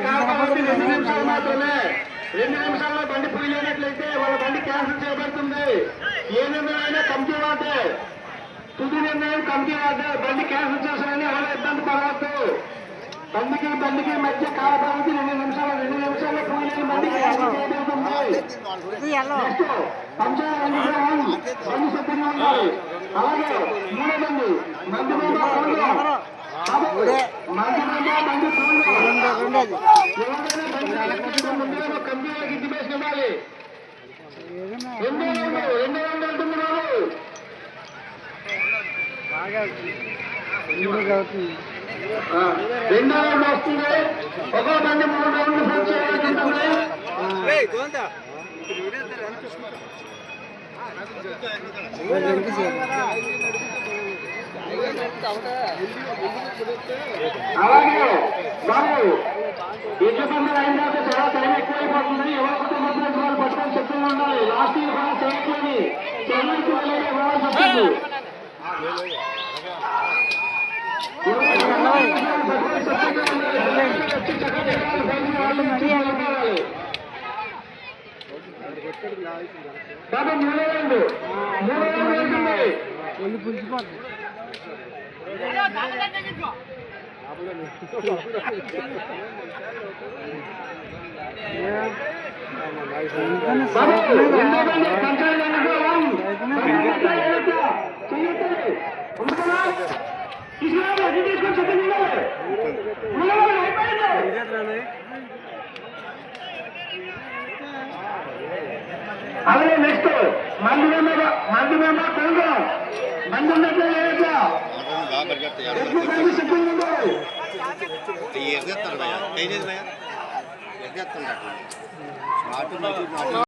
కాబట్టి 2 నిమిషాలు మాత్రమే. 2 నిమిషాల్లో బండి పోయినట్లయితే వాళ్ళ బండి క్యాన్సిల్ చేయబడుతుంది. ఏ నిర్ణయమైనా కమిటీ వాటే, తుది నిర్ణయం కమిటీ వాటే. బండి క్యాన్సిల్ చేశారని ఎవరు ఇబ్బంది పడవద్దు. బండికి మధ్య కాల పరిమితి 2 నిమిషాలు. 2 నిమిషాల్లో పోయిన బండి క్యాన్సిల్ చేయబడుతుంది. పంచాయతీ బండి సిద్ధంగా ఉండాలి. అలాగే మూడో బండి మంది బండి కంపెనీలకు ఇంటిమేషన్ ఇవ్వాలి. 2 రౌండ్ అంటున్నారు. 2 రౌండ్ వస్తుంది. ఒక బండి 3 రౌండ్లు పూర్తి చేయాలంటుంది. అలాగే బాబు ఎడ్ల పండుగ అయిన తర్వాత చాలా టైం ఎక్కువైపోతుంది. ఎవరి కుటుంబంలో వాళ్ళు పట్టుకొని చెప్తూనే ఉండాలి. లాస్ట్ ఇయర్ కూడా చేయట్లేదు, చెన్నైకి వెళ్ళే ఇవ్వాల్సి వస్తుంది. బాబు 3 రౌండ్లు ఉంటుంది. అలాగే నెక్స్ట్ మంది మీద కొంగ మంది ఉన్నట్లే ఎగేస్తారు